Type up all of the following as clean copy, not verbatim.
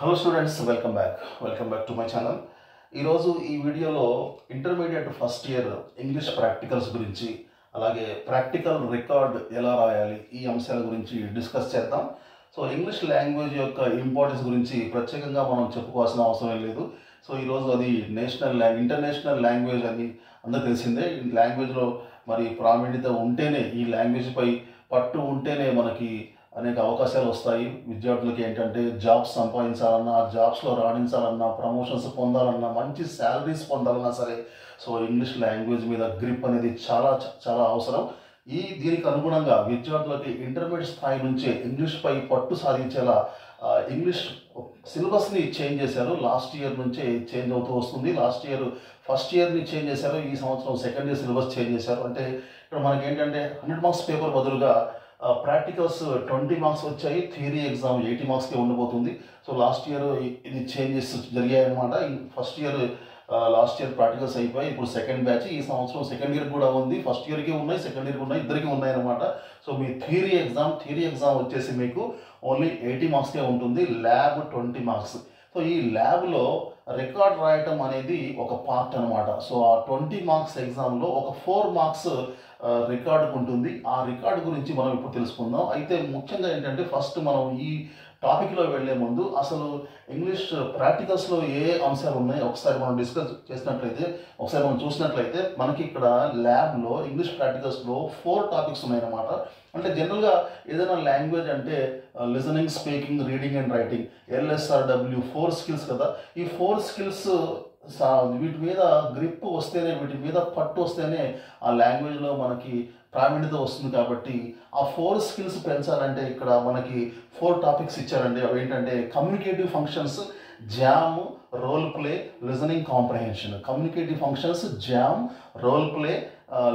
Hello students, welcome back to my channel. ఈరోజు ఈ వీడియోలో intermediate first year English practicals గురించి, అలాగే ప్రాక్టికల్ రికార్డ్ ఎలా రాయాలి, ఈ అంశాల గురించి డిస్కస్ చేద్దాం. సో ఇంగ్లీష్ లాంగ్వేజ్ యొక్క ఇంపార్టెన్స్ గురించి ప్రత్యేకంగా మనం చెప్పుకోవాల్సిన అవసరం లేదు. సో ఈరోజు అది ఇంటర్నేషనల్ లాంగ్వేజ్ అని అందరూ తెలిసిందే. ఈ లాంగ్వేజ్లో మరి ప్రావీణ్యత ఉంటేనే, ఈ లాంగ్వేజ్పై పట్టు ఉంటేనే మనకి అనేక అవకాశాలు వస్తాయి. విద్యార్థులకి ఏంటంటే జాబ్స్ సంపాదించాలన్నా, జాబ్స్లో రాణించాలన్నా, ప్రమోషన్స్ పొందాలన్నా, మంచి శాలరీస్ పొందాలన్నా సరే, సో ఇంగ్లీష్ లాంగ్వేజ్ మీద గ్రిప్ అనేది చాలా చాలా అవసరం. దీనికి అనుగుణంగా విద్యార్థులకి ఇంటర్మీడియట్ స్థాయి నుంచే ఇంగ్లీష్పై పట్టు సాధించేలా ఇంగ్లీష్ సిలబస్ని చేంజ్ చేశారు. లాస్ట్ ఇయర్ నుంచే చేంజ్ అవుతూ వస్తుంది. లాస్ట్ ఇయర్ ఫస్ట్ ఇయర్ని చేంజ్ చేశారు, ఈ సంవత్సరం సెకండ్ ఇయర్ సిలబస్ చేంజ్ చేశారు. అంటే ఇక్కడ మనకి ఏంటంటే 100 మార్క్స్ పేపర్ బదులుగా ప్రాక్టికల్స్ 20 మార్క్స్ వచ్చాయి, థియరీ ఎగ్జామ్ 80 మార్క్స్కే ఉండబోతుంది. సో లాస్ట్ ఇయర్ ఇది చేంజెస్ జరిగాయి అనమాట. First year last year practicals అయిపోయి, ఇప్పుడు సెకండ్ బ్యాచ్. ఈ సంవత్సరం సెకండ్ ఇయర్ కూడా ఉంది, ఫస్ట్ ఇయర్కి ఉన్నాయి, సెకండ్ ఇయర్కి ఉన్నాయి, ఇద్దరికి ఉన్నాయి అనమాట. సో మీ థియరీ ఎగ్జామ్ వచ్చేసి మీకు ఓన్లీ 80 మార్క్స్కే ఉంటుంది, ల్యాబ్ 20 మార్క్స్. సో ఈ ల్యాబ్లో రికార్డ్ రాయటం అనేది ఒక పార్ట్ అనమాట. సో ఆ 20 మార్క్స్ ఎగ్జామ్లో ఒక 4 మార్క్స్ రికార్డుకు ఉంటుంది. ఆ రికార్డు గురించి మనం ఇప్పుడు తెలుసుకుందాం. అయితే ముఖ్యంగా ఏంటంటే ఫస్ట్ మనం ఈ టాపిక్లో వెళ్లే ముందు అసలు ఇంగ్లీష్ ప్రాక్టికల్స్లో ఏ అంశాలు ఉన్నాయో ఒకసారి మనం డిస్కస్ చేసినట్లయితే, ఒకసారి మనం చూసినట్లయితే మనకి ఇక్కడ ల్యాబ్లో ఇంగ్లీష్ ప్రాక్టికల్స్లో 4 టాపిక్స్ ఉన్నాయన్నమాట. అంటే జనరల్గా ఏదైనా లాంగ్వేజ్ అంటే listening, speaking, reading and writing, LSRW 4 skills కదా. ఈ 4 స్కిల్స్ వీటి మీద గ్రిప్ వస్తేనే, వీటి మీద పట్టు వస్తేనే ఆ లాంగ్వేజ్లో మనకి ప్రావీణ్యత వస్తుంది. కాబట్టి ఆ 4 స్కిల్స్ పెంచాలంటే ఇక్కడ మనకి 4 టాపిక్స్ ఇచ్చారండి. అవి ఏంటంటే communicative functions, JAM, role play, listening comprehension. Communicative functions, JAM, role play,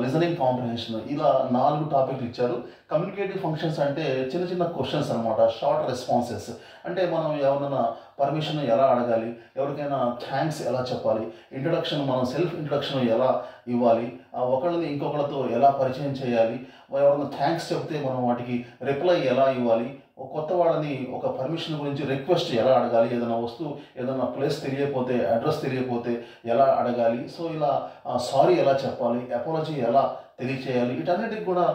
listening comprehension, ఇలా 4 టాపిక్లు ఇచ్చారు. కమ్యూనికేటివ్ ఫంక్షన్స్ అంటే చిన్న చిన్న క్వశ్చన్స్ అనమాట, షార్ట్ రెస్పాన్సెస్. అంటే మనం ఎవరైనా పర్మిషన్ ఎలా అడగాలి, ఎవరికైనా థ్యాంక్స్ ఎలా చెప్పాలి, మనం సెల్ఫ్ ఇంట్రడక్షన్ ఎలా ఇవ్వాలి, ఒకళ్ళని ఇంకొకళ్ళతో ఎలా పరిచయం చేయాలి, ఎవరైనా థ్యాంక్స్ చెప్తే మనం వాటికి రిప్లై ఎలా ఇవ్వాలి, కొత్త వాళ్ళని ఒక పర్మిషన్ గురించి రిక్వెస్ట్ ఎలా అడగాలి, ఏదైనా ప్లేస్ తెలియకపోతే, అడ్రస్ తెలియకపోతే ఎలా అడగాలి, సో ఇలా సారీ ఎలా చెప్పాలి, అపాలజీ ఎలా తెలియచేయాలి, వీటన్నిటికి కూడా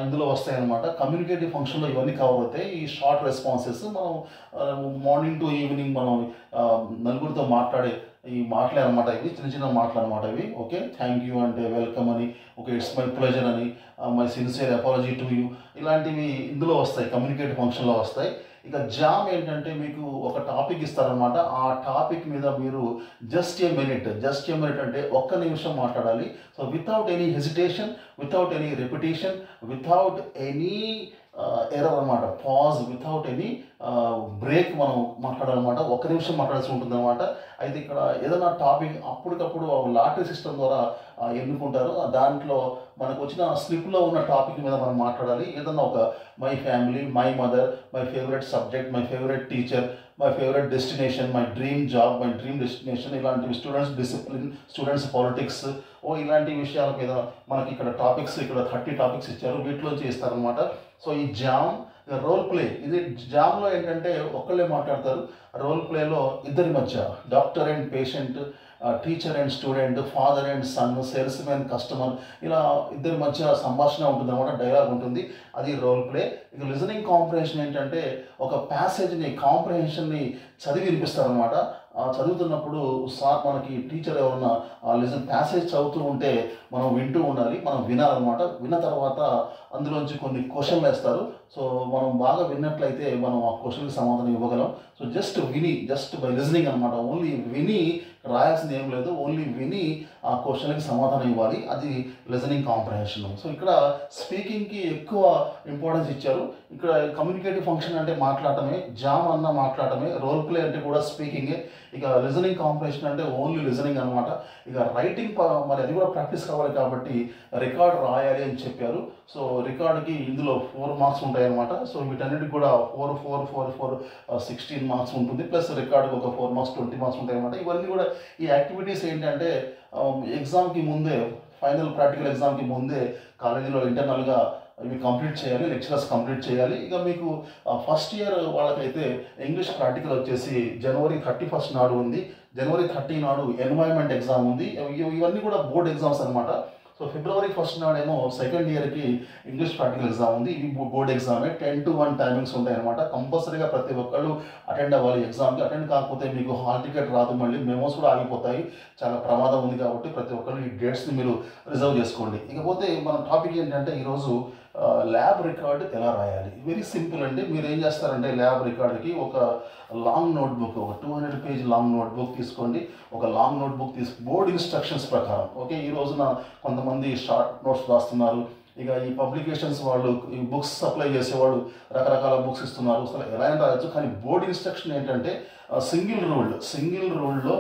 ఇందులో వస్తాయన్నమాట. కమ్యూనికేటివ్ ఫంక్షన్లో ఇవన్నీ కవర్ అవుతాయి. ఈ షార్ట్ రెస్పాన్సెస్ మనం మార్నింగ్ టు ఈవినింగ్ మనం నలుగురితో ఈ మాటలే అనమాట. ఇవి చిన్న చిన్న మాటలు అనమాట ఇవి. ఓకే, థ్యాంక్ యూ అంటే వెల్కమ్ అని, ఓకే ఇట్స్ మై ప్లెజర్ అని, my sincere apology to you, ఇలాంటివి ఇందులో వస్తాయి, కమ్యూనికేటివ్ ఫంక్షన్లో వస్తాయి. ఇక జామ్ ఏంటంటే మీకు ఒక టాపిక్ ఇస్తారనమాట. ఆ టాపిక్ మీద మీరు జస్ట్ ఏ మినిట్ అంటే 1 నిమిషం మాట్లాడాలి. So without any hesitation, without any repetition, without any error అనమాట, పాజ్, వితౌట్ ఎనీ బ్రేక్ మనం మాట్లాడాలన్నమాట. 1 నిమిషం మాట్లాడాల్సి ఉంటుంది అనమాట. అయితే ఇక్కడ ఏదైనా టాపిక్ అప్పటికప్పుడు లాటరీ సిస్టమ్ ద్వారా ఎన్నుకుంటారు. దాంట్లో మనకు వచ్చిన స్లిప్లో ఉన్న టాపిక్ మీద మనం మాట్లాడాలి. ఏదన్నా ఒక my family, my mother, my favourite subject, my favourite teacher, my favourite destination, my dream job, my dream destination, ఇలాంటివి, స్టూడెంట్స్ డిసిప్లిన్, స్టూడెంట్స్ పాలిటిక్స్, ఇలాంటి విషయాల మీద మనకి ఇక్కడ 30 టాపిక్స్ ఇచ్చారు, వీటిలోంచి ఇస్తారనమాట. సో ఈ జామ్, రోల్ ప్లే, ఇది జామ్లో ఏంటంటే ఒక్కళ్ళే మాట్లాడతారు. రోల్ ప్లేలో ఇద్దరి మధ్య, doctor and patient, teacher and student, father and son, salesman customer, ఇలా ఇద్దరి మధ్య సంభాషణ ఉంటుంది అనమాట, డైలాగ్ ఉంటుంది, అది రోల్ ప్లే. ఇక లిజనింగ్ కాంప్రహెన్షన్ ఏంటంటే ఒక ప్యాసేజ్ని, కాంప్రహెన్షన్ని చదివి వినిపిస్తారనమాట. చదువుతున్నప్పుడు మనకి టీచర్ ఎవరన్నా ప్యాసేజ్ చదువుతూ ఉంటే మనం వింటూ ఉండాలి, మనం వినాలన్నమాట. విన్న తర్వాత అందులోంచి కొన్ని క్వశ్చన్లు వేస్తారు. సో మనం బాగా విన్నట్లయితే మనం ఆ క్వశ్చన్కి సమాధానం ఇవ్వగలం. సో జస్ట్ బై లిజనింగ్ అనమాట. ఓన్లీ విని రాయాల్సింది ఏం లేదు, ఓన్లీ విని ఆ క్వశ్చన్కి సమాధానం ఇవ్వాలి, అది లిజనింగ్ కాంప్రహెన్షన్. సో ఇక్కడ స్పీకింగ్కి ఎక్కువ ఇంపార్టెన్స్ ఇచ్చారు. ఇక్కడ కమ్యూనికేటివ్ ఫంక్షన్ అంటే మాట్లాడటమే, జామ్ అన్న మాట్లాడటమే, రోల్ ప్లే అంటే కూడా స్పీకింగే. ఇక లిజనింగ్ కాంప్రహెన్షన్ అంటే ఓన్లీ లిజనింగ్ అనమాట. ఇక రైటింగ్ మరి అది కూడా ప్రాక్టీస్ కావాలి కాబట్టి రికార్డ్ రాయాలి అని చెప్పారు. సో రికార్డుకి ఇందులో 4 మార్క్స్ ఉంటాయి అనమాట. సో వీటన్నిటికి కూడా 4 16 మార్క్స్ ఉంటుంది, ప్లస్ రికార్డుకి ఒక 4 మార్క్స్ 20 మార్క్స్ ఉంటాయి అనమాట. ఇవన్నీ కూడా ఈ యాక్టివిటీస్ ఏంటంటే ఎగ్జామ్కి ముందే, ఫైనల్ ప్రాక్టికల్ ఎగ్జామ్కి ముందే కాలేజీలో ఇంటర్నల్గా ఇవి కంప్లీట్ చేయాలి, లెక్చరర్స్ కంప్లీట్ చేయాలి. ఇక మీకు ఫస్ట్ ఇయర్ వాళ్ళకైతే ఇంగ్లీష్ ప్రాక్టికల్ వచ్చేసి జనవరి 31 నాడు ఉంది. జనవరి 30 నాడు ఎన్వైర్న్మెంట్ ఎగ్జామ్ ఉంది. ఇవన్నీ కూడా బోర్డ్ ఎగ్జామ్స్ అనమాట. సో ఫిబ్రవరి 1 నాడేమో సెకండ్ ఇయర్కి ఇంగ్లీష్ ప్రాక్టికల్ ఎగ్జామ్ ఉంది. ఇవి బోర్డ్ ఎగ్జామే. 10 to 1 టైమింగ్స్ ఉంటాయి అనమాట. కంపల్సరీగా ప్రతి ఒక్కళ్ళు అటెండ్ అవ్వాలి ఎగ్జామ్కి. అటెండ్ కాకపోతే మీకు హాల్ టికెట్ రాదు, మళ్ళీ మెమోస్ కూడా ఆగిపోతాయి. చాలా ప్రమాదం ఉంది కాబట్టి ప్రతి ఒక్కళ్ళు ఈ డేట్స్ని మీరు రిజర్వ్ చేసుకోండి. ఇకపోతే మన టాపిక్ ఏంటంటే ఈరోజు ల్యాబ్ రికార్డ్ ఎలా రాయాలి. వెరీ సింపుల్ అండి. మీరు ఏం చేస్తారంటే ల్యాబ్ రికార్డ్కి ఒక లాంగ్ నోట్బుక్, ఒక 200 పేజ్ లాంగ్ నోట్బుక్ తీసుకోండి. ఒక లాంగ్ నోట్బుక్ బోర్డ్ ఇన్స్ట్రక్షన్స్ ప్రకారం. ఓకే, ఈ రోజున కొంతమంది షార్ట్ నోట్స్ రాస్తున్నారు. ఇక ఈ పబ్లికేషన్స్ వాళ్ళు, ఈ బుక్స్ సప్లై చేసేవాళ్ళు రకరకాల బుక్స్ ఇస్తున్నారు. అసలు ఎలా అయినా రాయొచ్చు. కానీ బోర్డ్ ఇన్స్ట్రక్షన్ ఏంటంటే సింగిల్ రూల్లో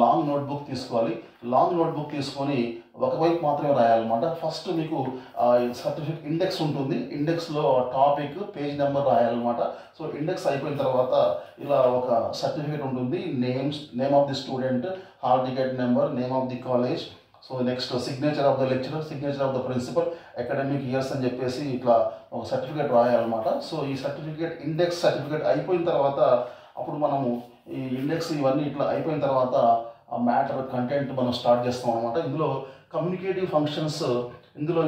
లాంగ్ నోట్బుక్ తీసుకోవాలి. లాంగ్ నోట్బుక్ తీసుకొని ఒకవైపు మాత్రమే రాయాలన్నమాట. ఫస్ట్ మీకు సర్టిఫికేట్ ఇండెక్స్ ఉంటుంది. ఇండెక్స్లో టాపిక్, పేజ్ నెంబర్ రాయాలన్నమాట. సో ఇండెక్స్ అయిపోయిన తర్వాత ఇలా ఒక సర్టిఫికేట్ ఉంటుంది. Name of the student, hall ticket number, name of the college, so next signature of the lecturer, signature of the principal, academic years అని చెప్పేసి ఇట్లా ఒక సర్టిఫికేట్ రాయాలన్నమాట. సో ఈ సర్టిఫికేట్, ఇండెక్స్ సర్టిఫికేట్ అయిపోయిన తర్వాత అప్పుడు మనము ఈ ఇండెక్స్ ఇవన్నీ ఇట్లా అయిపోయిన తర్వాత ఆ మ్యాటర్ కంటెంట్ మనం స్టార్ట్ చేస్తాం అనమాట. ఇందులో కమ్యూనికేటివ్ ఫంక్షన్స్ ఇందులో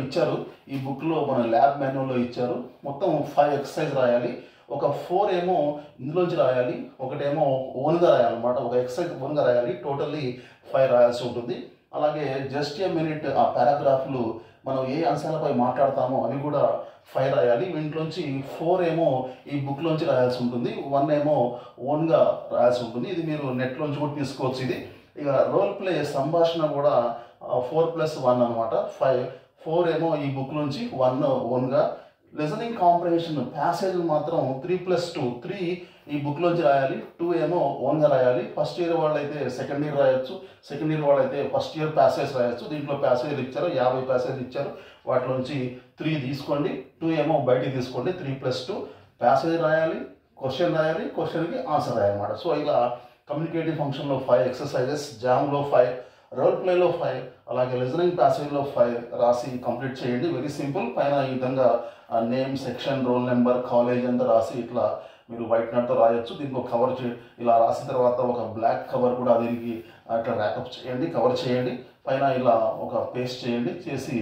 ఇచ్చారు. ఈ బుక్లో మన ల్యాబ్ మాన్యువల్లో ఇచ్చారు. మొత్తం 5 ఎక్సర్సైజ్ రాయాలి. ఒక 4 ఏమో ఇందులోంచి రాయాలి, ఒకటేమో ఓన్గా రాయాలన్నమాట. ఒక ఎక్సర్సైజ్ ఓన్గా రాయాలి. టోటల్లీ 5 రాయాల్సి ఉంటుంది. అలాగే జస్ట్ ఏ మినిట్ ఆ పారాగ్రాఫ్లు మనం ఏ అంశాలపై మాట్లాడతామో అవి కూడా 5 రాయాలి. వీటిలోంచి 4 ఏమో ఈ బుక్లోంచి రాయాల్సి ఉంటుంది, 1 ఏమో ఓన్గా రాయాల్సి ఉంటుంది. ఇది మీరు నెట్లోంచి కూడా తీసుకోవచ్చు. ఇది ఇక రోల్ ప్లే సంభాషణ కూడా 4+1 అనమాట. 4 ఏమో ఈ బుక్లోంచి, 1 ఓన్గా. లిజనింగ్ కాంప్రహెన్షన్ ప్యాసేజ్ మాత్రం 3+2, 3 ఈ బుక్లోంచి రాయాలి, 2 ఏమో ఓన్గా రాయాలి. ఫస్ట్ ఇయర్ వాళ్ళైతే సెకండ్ ఇయర్ రాయొచ్చు, సెకండ్ ఇయర్ వాళ్ళైతే ఫస్ట్ ఇయర్ ప్యాసేజ్ రాయొచ్చు. దీంట్లో ప్యాసేజ్ ఇచ్చారు, 50 ప్యాసేజ్ ఇచ్చారు. వాటిలోంచి 3 తీసుకోండి, 2 ఏమో బయటికి తీసుకోండి. 3+2 ప్యాసేజ్ రాయాలి, క్వశ్చన్ రాయాలి, క్వశ్చన్కి ఆన్సర్ రాయాలన్నమాట. సో ఇలా కమ్యూనికేటివ్ ఫంక్షన్లో 5 ఎక్సర్సైజెస్, జామ్లో 5, రోల్ ప్లేలో 5, అలాగే లిజనింగ్ ప్యాసేజ్లో 5 రాసి కంప్లీట్ చేయండి. Very simple. పైన ఈ విధంగా name, section, roll number, college అంతా రాసి ఇట్లా మీరు వైట్ నోట్తో రాయొచ్చు. దీనికి ఒక కవర్ ఇలా రాసిన తర్వాత ఒక బ్లాక్ కవర్ కూడా దీనికి అట్లా ర్యాకప్ చేయండి, కవర్ చేయండి. పైన ఇలా ఒక పేస్ట్ చేయండి. చేసి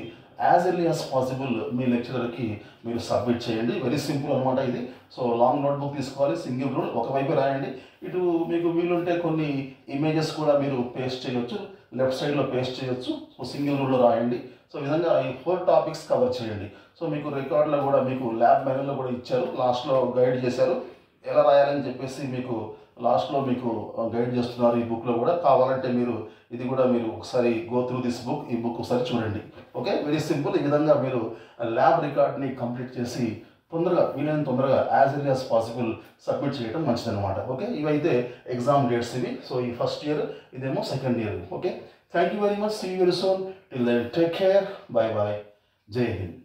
యాజ్ ఎర్లీ యాజ్ పాసిబుల్ మీ లెక్చరర్కి మీరు సబ్మిట్ చేయండి. వెరీ సింపుల్ అనమాట ఇది. సో లాంగ్ నోట్బుక్ తీసుకోవాలి, సింగిల్ రూల్, ఒకవైపు రాయండి. ఇటు మీకు వీలుంటే కొన్ని ఇమేజెస్ కూడా మీరు పేస్ట్ చేయొచ్చు, లెఫ్ట్ సైడ్లో పేస్ట్ చేయొచ్చు. సో సింగిల్ రూల్లో రాయండి. సో ఈ విధంగా ఈ 4 టాపిక్స్ కవర్ చేయండి. సో మీకు రికార్డులో కూడా మీకు ల్యాబ్ మాన్యువల్లో కూడా ఇచ్చారు, లాస్ట్లో గైడ్ చేశారు ఎలా రాయాలని చెప్పేసి. మీకు లాస్ట్లో మీకు గైడ్ చేస్తున్నారు ఈ బుక్లో కూడా. కావాలంటే మీరు ఇది కూడా మీరు ఒకసారి గో త్రూ దిస్ బుక్, ఈ బుక్ ఒకసారి చూడండి. Okay, very simple. ఈ విధంగా మీరు ల్యాబ్ రికార్డ్ని కంప్లీట్ చేసి వీలైన తొందరగా as early as possible submit చేయడం మంచిదన్నమాట. ఓకే, ఇవైతే ఎగ్జామ్ డేట్స్ ఇవి. సో ఈ ఫస్ట్ ఇయర్, ఇదేమో second year. Okay, thank you very much. See you very soon. Till then take care. Bye bye. Jai Hind.